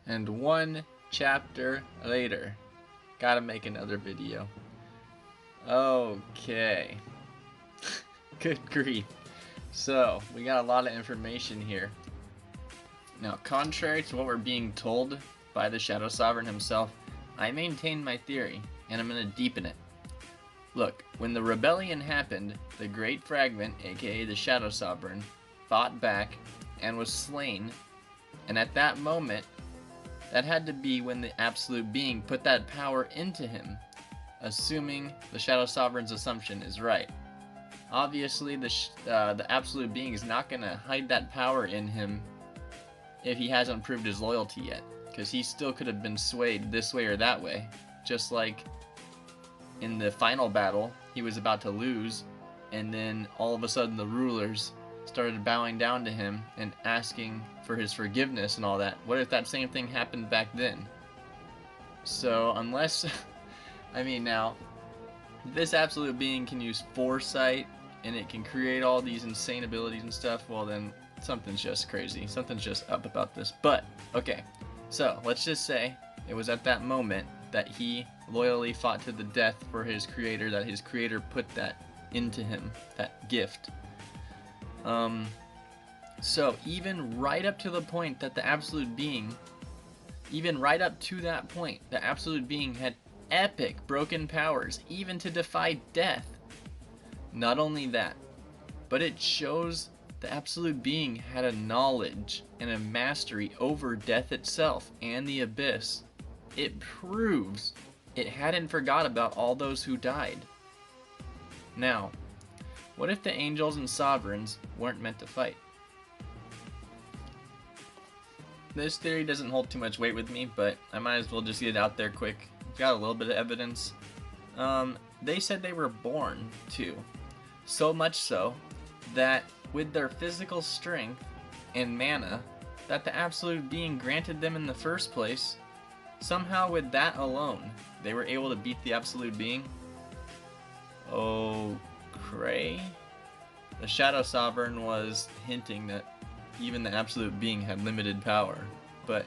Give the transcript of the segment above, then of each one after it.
And one chapter later, gotta make another video. Okay. Good grief. So, we got a lot of information here. Now, contrary to what we're being told by the Shadow Sovereign himself, I maintain my theory, and I'm going to deepen it. Look, when the rebellion happened, the Great Fragment, aka the Shadow Sovereign, fought back and was slain, and at that moment, that had to be when the Absolute Being put that power into him, assuming the Shadow Sovereign's assumption is right. Obviously, the Absolute Being is not going to hide that power in him if he hasn't proved his loyalty yet, because he still could have been swayed this way or that way, just like in the final battle he was about to lose, and then all of a sudden the rulers started bowing down to him and asking for his forgiveness and all that. What if that same thing happened back then? So unless I mean, now this Absolute Being can use foresight and it can create all these insane abilities and stuff, well then something's just crazy. Something's just up about this. But, okay, so let's just say it was at that moment that he loyally fought to the death for his creator, that his creator put that into him, that gift. So even right up to the point that the Absolute Being, even right up to that point, the Absolute Being had epic broken powers, even to defy death. Not only that, but it shows the Absolute Being had a knowledge and a mastery over death itself and the abyss. It proves it hadn't forgot about all those who died. Now, what if the angels and sovereigns weren't meant to fight? This theory doesn't hold too much weight with me, but I might as well just get it out there quick. Got a little bit of evidence. They said they were born to. So much so that with their physical strength and mana that the Absolute Being granted them in the first place, somehow with that alone, they were able to beat the Absolute Being. Oh, cray. The Shadow Sovereign was hinting that even the Absolute Being had limited power, but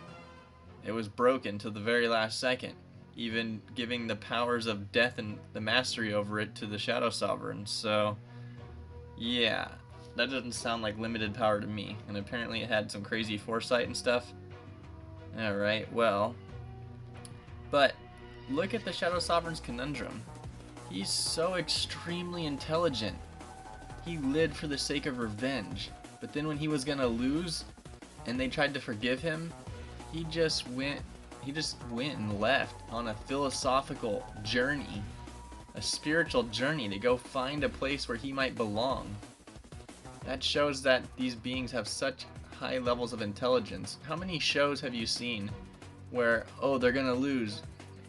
it was broken to the very last second, even giving the powers of death and the mastery over it to the Shadow Sovereign. So, yeah, that doesn't sound like limited power to me, and apparently it had some crazy foresight and stuff. Alright, well, but look at the Shadow Sovereign's conundrum. He's so extremely intelligent. He lived for the sake of revenge, but then when he was gonna lose and they tried to forgive him, he just went and left on a philosophical journey, a spiritual journey to go find a place where he might belong. That shows that these beings have such high levels of intelligence. How many shows have you seen where, oh, they're gonna lose,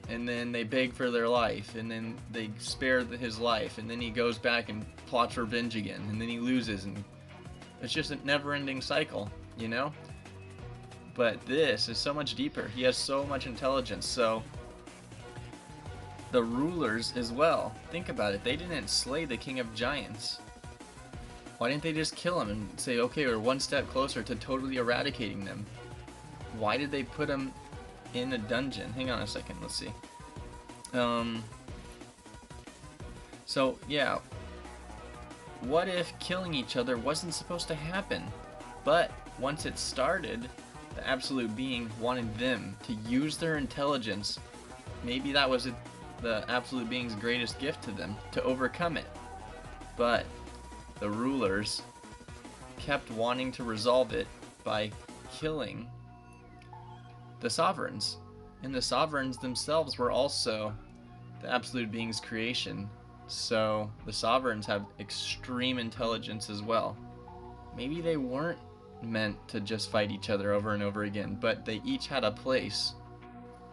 and then they beg for their life, and then they spare his life, and then he goes back and plots revenge again, and then he loses, and it's just a never-ending cycle, you know? But this is so much deeper. He has so much intelligence. So the rulers as well, think about it, they didn't slay the King of Giants. Why didn't they just kill him and say, okay, we're one step closer to totally eradicating them? Why did they put him in a dungeon? Hang on a second, let's see. So yeah, what if killing each other wasn't supposed to happen? But once it started, the Absolute Being wanted them to use their intelligence. Maybe that was the Absolute Being's greatest gift to them, to overcome it. But the rulers kept wanting to resolve it by killing the sovereigns. And the sovereigns themselves were also the Absolute Being's creation. So the sovereigns have extreme intelligence as well. Maybe they weren't meant to just fight each other over and over again, but they each had a place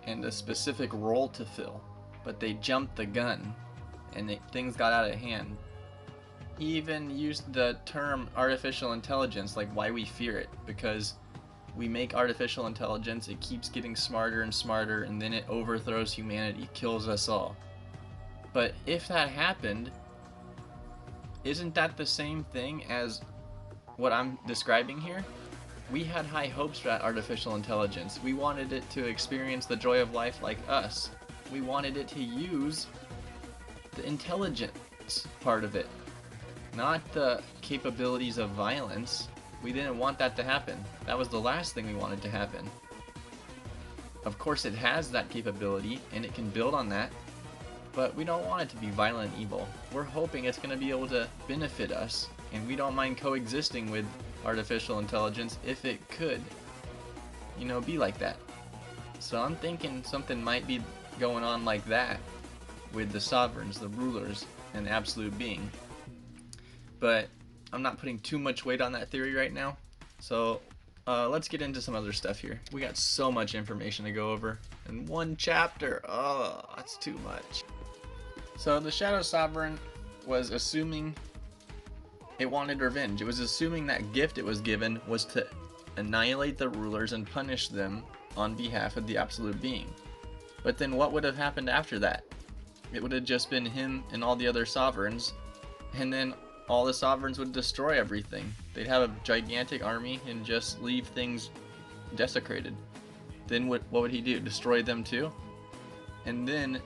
and a specific role to fill, but they jumped the gun and things got out of hand. He even used the term artificial intelligence, like why we fear it, because we make artificial intelligence, it keeps getting smarter and smarter, and then it overthrows humanity, kills us all. But if that happened, isn't that the same thing as what I'm describing here? We had high hopes for that artificial intelligence. We wanted it to experience the joy of life like us. We wanted it to use the intelligence part of it, not the capabilities of violence. We didn't want that to happen. That was the last thing we wanted to happen. Of course it has that capability and it can build on that, but we don't want it to be violent and evil. We're hoping it's going to be able to benefit us, and we don't mind coexisting with artificial intelligence if it could, be like that. So I'm thinking something might be going on like that with the sovereigns, the rulers, and absolute being. But I'm not putting too much weight on that theory right now. So let's get into some other stuff here. We got so much information to go over in one chapter. Oh, that's too much. So the Shadow Sovereign was assuming it wanted revenge. It was assuming that gift it was given was to annihilate the rulers and punish them on behalf of the absolute being. But then what would have happened after that? It would have just been him and all the other sovereigns, and then all the sovereigns would destroy everything. They'd have a gigantic army and just leave things desecrated. Then what would he do? Destroy them too? And then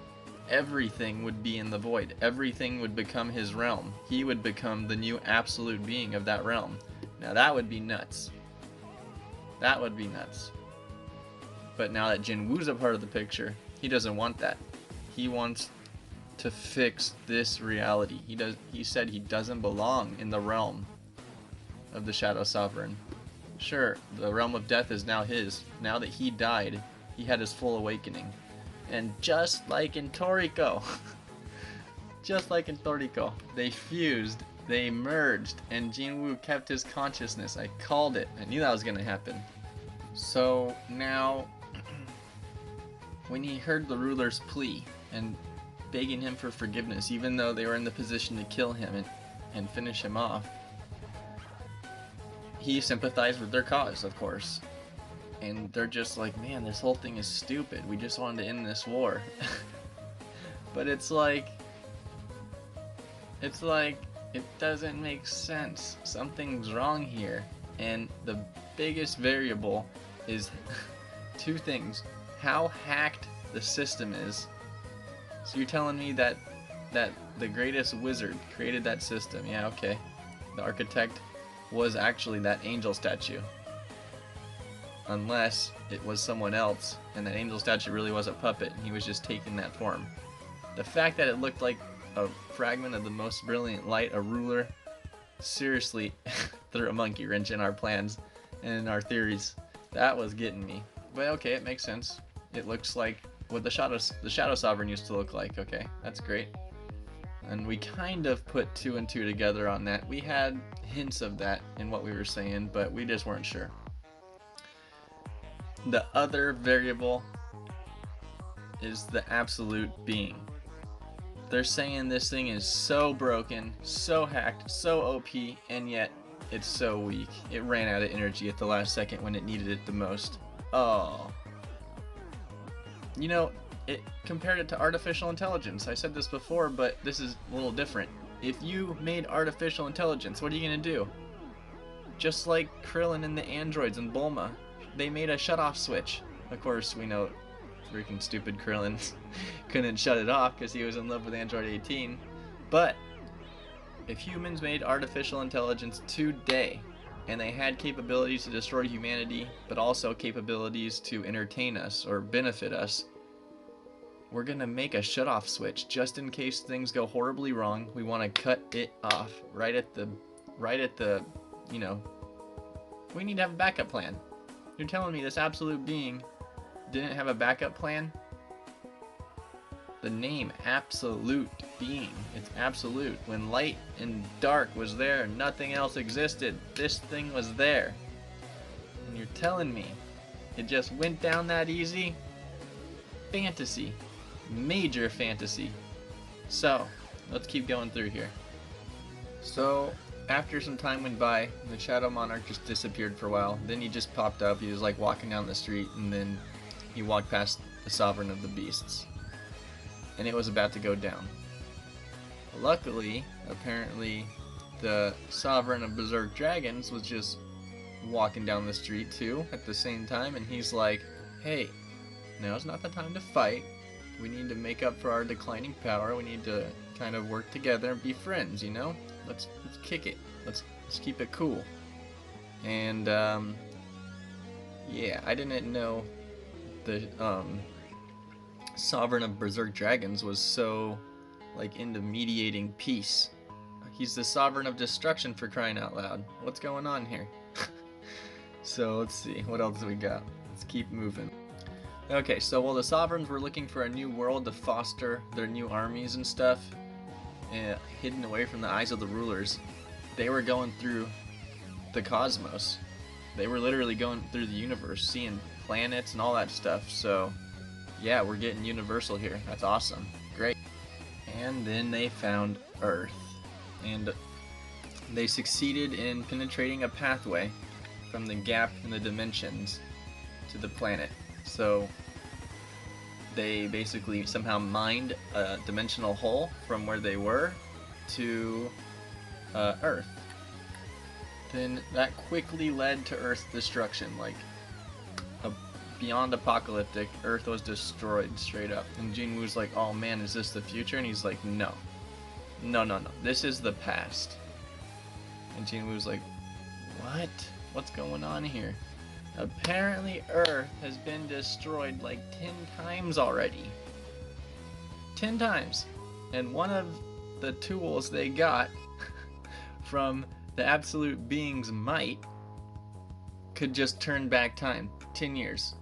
everything would be in the void. Everything would become his realm. He would become the new absolute being of that realm. Now that would be nuts. That would be nuts. But now that Jinwoo's a part of the picture, he doesn't want that. He wants to fix this reality. He said he doesn't belong in the realm of the Shadow Sovereign. Sure, the realm of death is now his. Now that he died, he had his full awakening. And just like in Toriko, they fused, they merged, and Jinwoo kept his consciousness. I called it. I knew that was going to happen. So now, when he heard the ruler's plea and begging him for forgiveness, even though they were in the position to kill him and finish him off, he sympathized with their cause, of course. And they're just like, man, this whole thing is stupid. We just wanted to end this war. But it's like, it doesn't make sense. Something's wrong here. And the biggest variable is two things. How hacked the system is. So you're telling me that the greatest wizard created that system. Yeah, okay. The architect was actually that angel statue. Unless it was someone else, and that angel statue really was a puppet, and he was just taking that form. The fact that it looked like a fragment of the most brilliant light, a ruler, seriously threw a monkey wrench in our plans and in our theories. That was getting me. But okay, it makes sense. It looks like what the Shadow Sovereign used to look like. Okay, that's great. And we kind of put two and two together on that. We had hints of that in what we were saying, but we just weren't sure. The other variable is the absolute being. They're saying this thing is so broken, so hacked, so OP, and yet it's so weak. It ran out of energy at the last second when it needed it the most. Oh. It compared it to artificial intelligence. I said this before, but this is a little different. If you made artificial intelligence, what are you going to do? Just like Krillin and the androids in Bulma. They made a shut-off switch. Of course, we know freaking stupid Krillin couldn't shut it off because he was in love with Android 18. But if humans made artificial intelligence today, and they had capabilities to destroy humanity, but also capabilities to entertain us or benefit us, we're gonna make a shut-off switch just in case things go horribly wrong. We want to cut it off right at the, we need to have a backup plan. You're telling me this absolute being didn't have a backup plan? The name absolute being, it's absolute. When light and dark was there, nothing else existed. This thing was there. And you're telling me it just went down that easy? Fantasy. Major fantasy. So, let's keep going through here. So, after some time went by, the Shadow Monarch just disappeared for a while. Then he just popped up. He was like walking down the street, and then he walked past the Sovereign of the Beasts. And it was about to go down. Luckily, apparently, the Sovereign of Berserk Dragons was just walking down the street too at the same time, and he's like, hey, now's not the time to fight. We need to make up for our declining power. We need to kind of work together and be friends, you know? Let's kick it. Let's keep it cool. And yeah, I didn't know the Sovereign of Berserk Dragons was so like into mediating peace. He's the Sovereign of Destruction, for crying out loud. What's going on here? So let's see, what else we got? Let's keep moving. Okay, so while the Sovereigns were looking for a new world to foster their new armies and stuff, hidden away from the eyes of the rulers, they were going through the cosmos. They were literally going through the universe, seeing planets and all that stuff. So yeah, we're getting universal here. That's awesome. Great. And then they found Earth, and they succeeded in penetrating a pathway from the gap in the dimensions to the planet. So they basically somehow mined a dimensional hole from where they were to Earth. Then that quickly led to Earth's destruction. Like, beyond apocalyptic, Earth was destroyed straight up. And Jinwoo's like, oh man, is this the future? And he's like, no. No, no, no. This is the past. And Jinwoo's like, what? What's going on here? Apparently Earth has been destroyed like 10 times already. 10 times. And one of the tools they got from the absolute being's might could just turn back time. 10 years.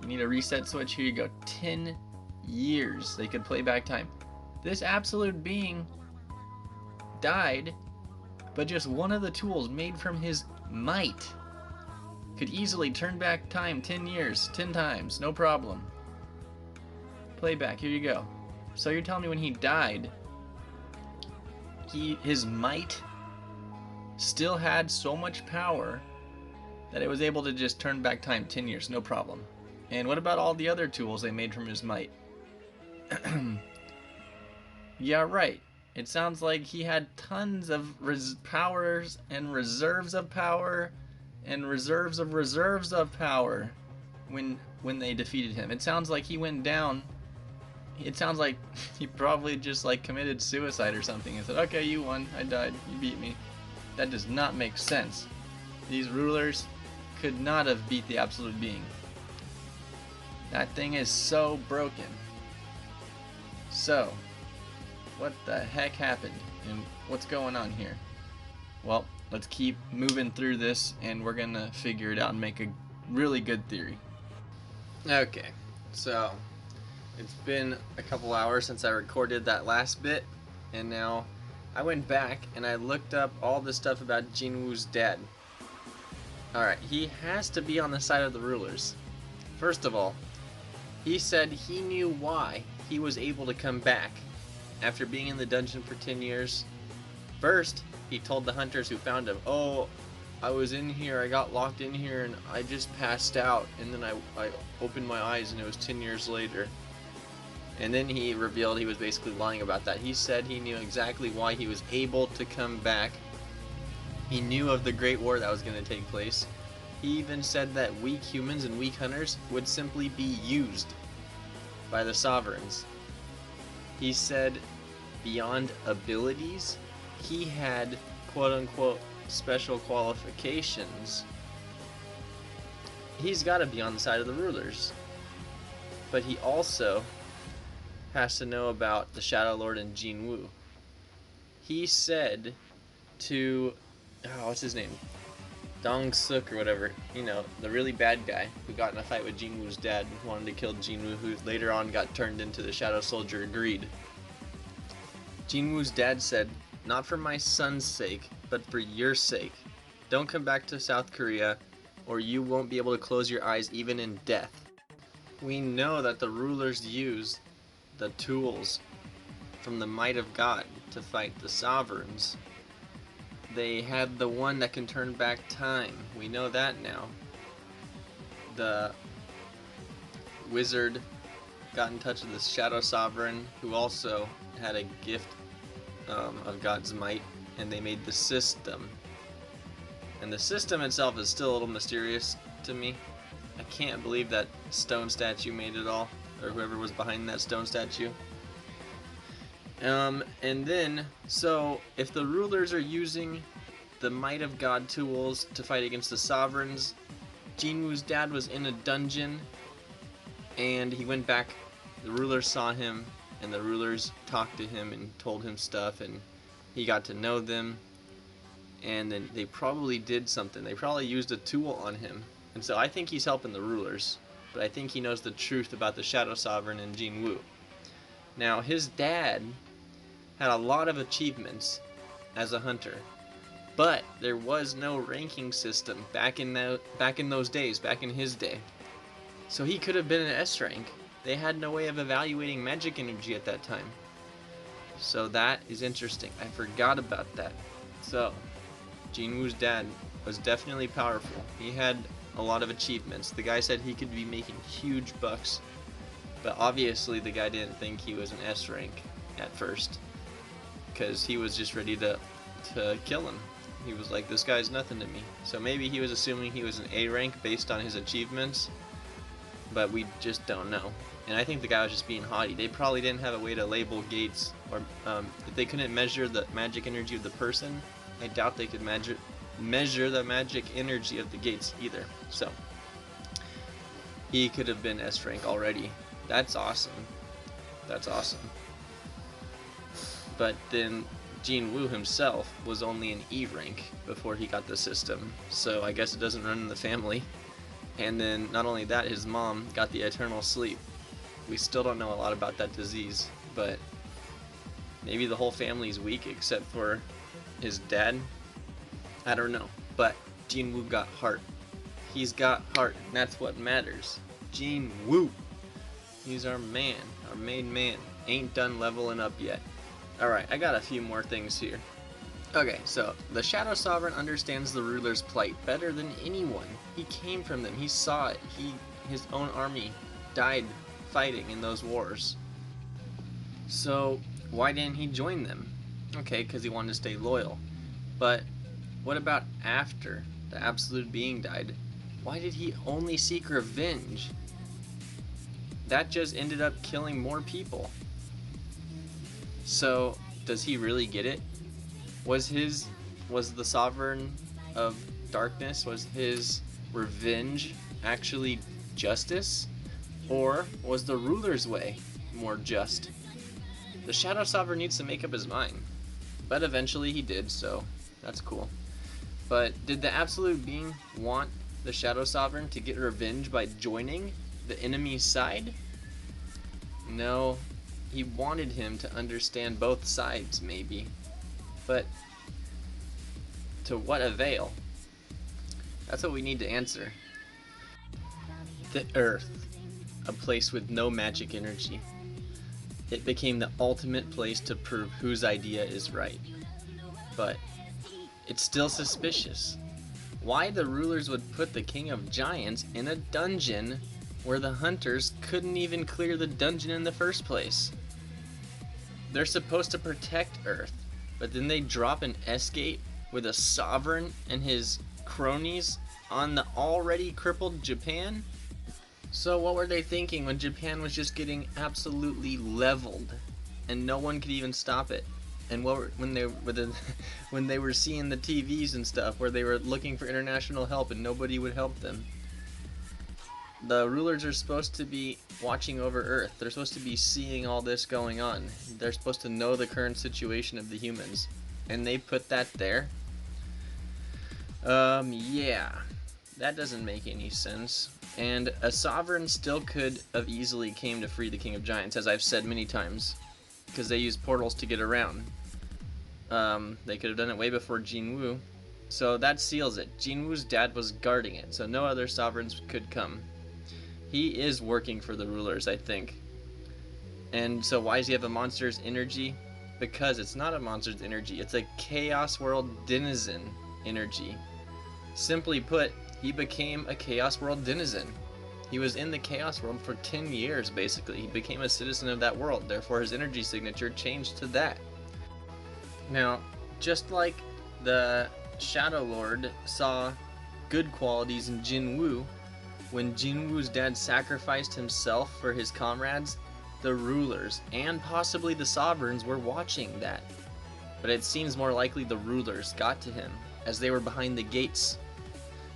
You need a reset switch, here you go. 10 years they could play back time. This absolute being died, but just one of the tools made from his might could easily turn back time 10 years, 10 times, no problem. Playback, here you go. So you're telling me when he died, his might still had so much power that it was able to just turn back time 10 years, no problem. And what about all the other tools they made from his might? Yeah, right. It sounds like he had tons of powers and reserves of power and reserves of power when they defeated him. It sounds like he went down. It sounds like he probably just like committed suicide or something and said, okay, you won, I died, you beat me. That does not make sense. These rulers could not have beat the absolute being. That thing is so broken. So, what the heck happened? And what's going on here? Well, let's keep moving through this and we're gonna figure it out and make a really good theory. Okay, so it's been a couple hours since I recorded that last bit, and now I went back and I looked up all the stuff about Jinwoo's dad. Alright, he has to be on the side of the rulers. First of all, he said he knew why he was able to come back after being in the dungeon for 10 years. First, he told the hunters who found him, oh, I was in here, I got locked in here and I just passed out, and then I opened my eyes and it was 10 years later. And then he revealed he was basically lying about that. He said he knew exactly why he was able to come back. He knew of the Great War that was going to take place. He even said that weak humans and weak hunters would simply be used by the Sovereigns. He said beyond abilities, he had quote-unquote special qualifications. He's got to be on the side of the rulers. But he also has to know about the Shadow Lord and Jinwoo. He said to, oh, what's his name? Dong Suk or whatever, you know, the really bad guy who got in a fight with Jinwoo's dad and wanted to kill Jinwoo, who later on got turned into the Shadow Soldier, agreed. Jinwoo's dad said, not for my son's sake, but for your sake. Don't come back to South Korea, or you won't be able to close your eyes even in death. We know that the rulers used the tools from the might of God to fight the Sovereigns. They had the one that can turn back time. We know that now. The wizard got in touch with the Shadow Sovereign, who also had a gift of God's might, and they made the system. And the system itself is still a little mysterious to me. I can't believe that stone statue made it all, or whoever was behind that stone statue. And then, so if the rulers are using the might of God tools to fight against the sovereigns, Jinwoo's dad was in a dungeon, and he went back. The rulers saw him, and the rulers talked to him and told him stuff, and he got to know them. And then they probably did something. They probably used a tool on him. And so I think he's helping the rulers, but I think he knows the truth about the Shadow Sovereign and Jinwoo. Now, his dad had a lot of achievements as a hunter, but there was no ranking system back in those days, back in his day. So he could have been an S rank. They had no way of evaluating magic energy at that time. So that is interesting. I forgot about that. So Jinwoo's dad was definitely powerful. He had a lot of achievements. The guy said he could be making huge bucks, but obviously the guy didn't think he was an S rank at first, because he was just ready to kill him. He was like, this guy's nothing to me. So maybe he was assuming he was an A rank based on his achievements, but we just don't know. And I think the guy was just being haughty. They probably didn't have a way to label gates, or if they couldn't measure the magic energy of the person, I doubt they could measure the magic energy of the gates either. So he could have been S rank already. That's awesome. That's awesome. But then Jinwoo himself was only an E rank before he got the system, so I guess it doesn't run in the family. And then not only that, his mom got the eternal sleep. We still don't know a lot about that disease, but maybe the whole family's weak except for his dad. I don't know, but Jinwoo got heart. He's got heart, and that's what matters. Jinwoo, he's our man, our main man. Ain't done leveling up yet. Alright, I got a few more things here. Okay, so the Shadow Sovereign understands the ruler's plight better than anyone. He came from them, he saw it. His own army died fighting in those wars. So why didn't he join them? Okay, because he wanted to stay loyal. But what about after the Absolute Being died? Why did he only seek revenge? That just ended up killing more people. So does he really get it? Was the Sovereign of Darkness, was his revenge actually justice? Or was the ruler's way more just? The Shadow Sovereign needs to make up his mind. But eventually he did, so that's cool. But did the Absolute Being want the Shadow Sovereign to get revenge by joining the enemy's side? No, he wanted him to understand both sides, maybe. But to what avail? That's what we need to answer. The Earth, a place with no magic energy. It became the ultimate place to prove whose idea is right. But it's still suspicious. Why the rulers would put the King of Giants in a dungeon where the hunters couldn't even clear the dungeon in the first place? They're supposed to protect Earth, but then they drop an S-gate with a sovereign and his cronies on the already crippled Japan? So what were they thinking when Japan was just getting absolutely leveled and no one could even stop it? And when they were seeing the TVs and stuff where they were looking for international help and nobody would help them? The rulers are supposed to be watching over Earth. They're supposed to be seeing all this going on. They're supposed to know the current situation of the humans. And they put that there? Yeah. That doesn't make any sense. And a sovereign still could have easily came to free the King of Giants, as I've said many times, because they used portals to get around. They could have done it way before Jinwoo. So that seals it. Jinwoo's dad was guarding it, so no other sovereigns could come. He is working for the rulers, I think. And so why does he have a monster's energy? Because it's not a monster's energy, it's a Chaos World denizen energy. Simply put, he became a Chaos World denizen. He was in the Chaos World for 10 years, basically. He became a citizen of that world, therefore his energy signature changed to that. Now, just like the Shadow Lord saw good qualities in Jinwoo. When Jinwoo's dad sacrificed himself for his comrades, the rulers and possibly the sovereigns were watching that. But it seems more likely the rulers got to him as they were behind the gates.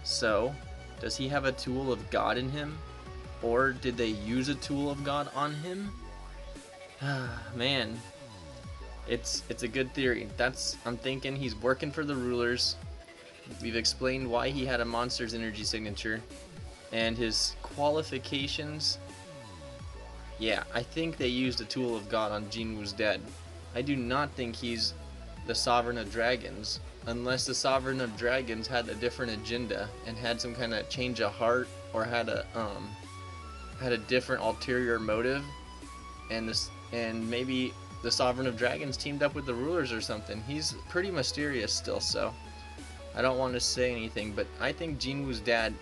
So, does he have a tool of God in him? Or did they use a tool of God on him? Man, it's a good theory. I'm thinking he's working for the rulers. We've explained why he had a monster's energy signature and his qualifications. Yeah, I think they used a tool of God on Jinwoo's dad. I do not think he's the Sovereign of Dragons, unless the Sovereign of Dragons had a different agenda and had some kind of change of heart, or had a different ulterior motive, and maybe the Sovereign of Dragons teamed up with the rulers or something. He's pretty mysterious still, so I don't want to say anything, but I think Jinwoo's dad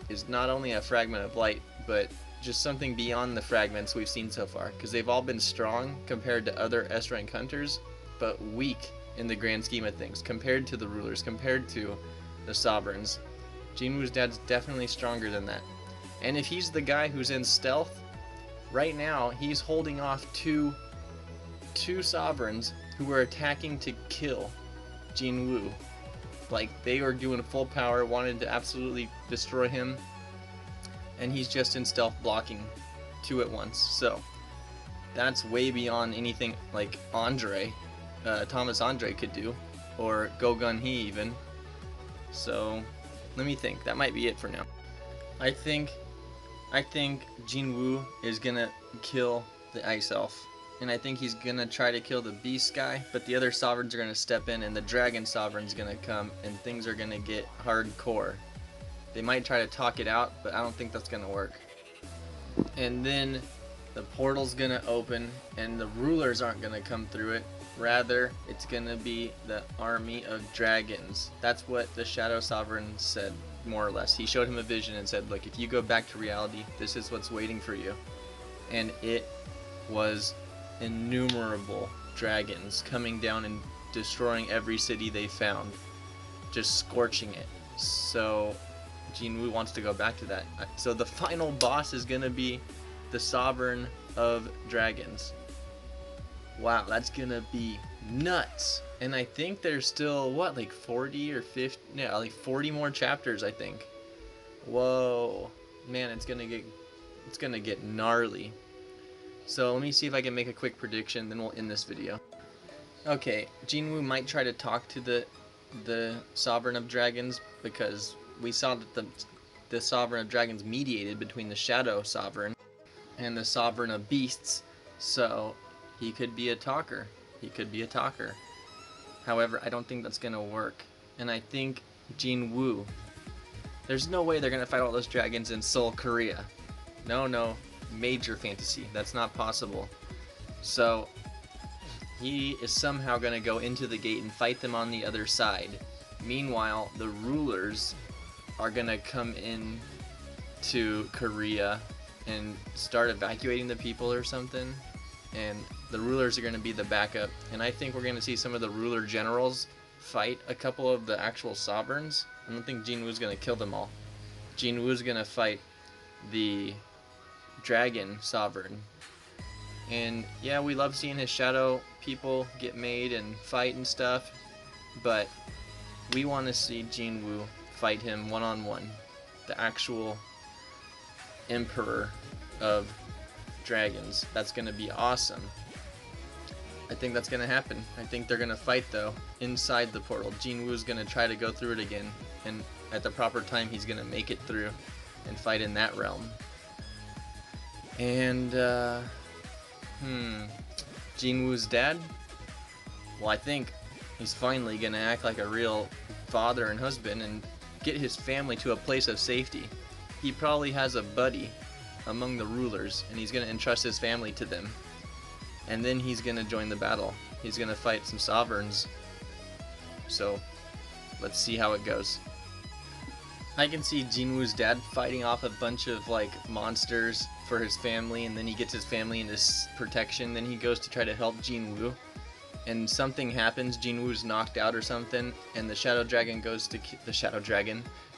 is not only a fragment of light, but just something beyond the fragments we've seen so far, because they've all been strong compared to other S-rank hunters, but weak in the grand scheme of things, compared to the rulers, compared to the sovereigns. Jinwoo's dad's definitely stronger than that. And if he's the guy who's in stealth, right now he's holding off two sovereigns who were attacking to kill Jinwoo. Like, they were doing full power, wanted to absolutely destroy him, and he's just in stealth blocking two at once. So that's way beyond anything like Thomas Andre could do, or Go Gun He even. So let me think. That might be it for now. I think Jinwoo is gonna kill the Ice Elf, and I think he's gonna try to kill the Beast guy, but the other sovereigns are gonna step in, and the Dragon Sovereign's gonna come, and things are gonna get hardcore. They might try to talk it out, but I don't think that's gonna work. And then the portal's gonna open, and the rulers aren't gonna come through it. Rather, it's gonna be the army of dragons. That's what the Shadow Sovereign said, more or less. He showed him a vision and said, look, if you go back to reality, this is what's waiting for you. And it was innumerable dragons coming down and destroying every city they found, just scorching it. So Jinwoo wants to go back to that. So the final boss is gonna be the Sovereign of Dragons. Wow, that's gonna be nuts. And I think there's still, what, like 40 or 50, yeah, like 40 more chapters, I think. Whoa, man, it's gonna get gnarly. So let me see if I can make a quick prediction, then we'll end this video. Okay, Jinwoo might try to talk to the Sovereign of Dragons, because we saw that the Sovereign of Dragons mediated between the Shadow Sovereign and the Sovereign of Beasts, so he could be a talker. He could be a talker. However, I don't think that's gonna work. And I think Jinwoo, there's no way they're gonna fight all those dragons in Seoul, Korea. No, major fantasy. That's not possible. So he is somehow gonna go into the gate and fight them on the other side. Meanwhile, the rulers are gonna come in to Korea and start evacuating the people or something, and the rulers are going to be the backup. And I think we're going to see some of the ruler generals fight a couple of the actual sovereigns. I don't think Jinwoo's going to kill them all. Jinwoo's going to fight the dragon sovereign. And yeah, we love seeing his shadow people get made and fight and stuff, but we want to see Jinwoo fight him one-on-one, the actual emperor of dragons. That's gonna be awesome. I think that's gonna happen. I think they're gonna fight though inside the portal. Jinwoo's gonna try to go through it again, and at the proper time he's gonna make it through and fight in that realm. And Jinwoo's dad? Well, I think he's finally gonna act like a real father and husband and get his family to a place of safety. He probably has a buddy among the rulers, and he's going to entrust his family to them. And then he's going to join the battle. He's going to fight some sovereigns. So, let's see how it goes. I can see Jinwoo's dad fighting off a bunch of, like, monsters for his family, and then he gets his family into protection. Then he goes to try to help Jinwoo. and something happens. Jinwoo's knocked out or something, and the Shadow Dragon goes to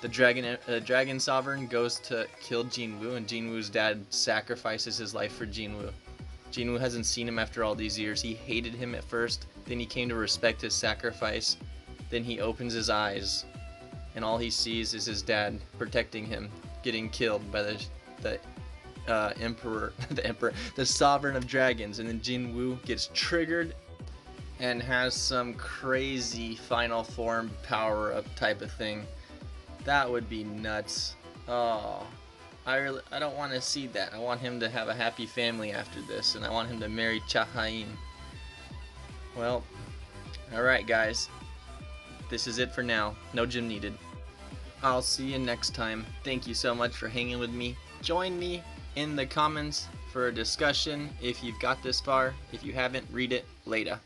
the Dragon Sovereign goes to kill Jinwoo, and Jinwoo's dad sacrifices his life for Jinwoo. Jinwoo hasn't seen him after all these years. He hated him at first, then he came to respect his sacrifice. Then he opens his eyes, and all he sees is his dad protecting him, getting killed by the the Sovereign of Dragons, and then Jinwoo gets triggered and has some crazy final form power up type of thing. That would be nuts. Oh, I don't want to see that. I want him to have a happy family after this, and I want him to marry Chahain. Well, alright guys, this is it for now. No gym needed. I'll see you next time. Thank you so much for hanging with me. Join me in the comments for a discussion if you've got this far. If you haven't, read it later.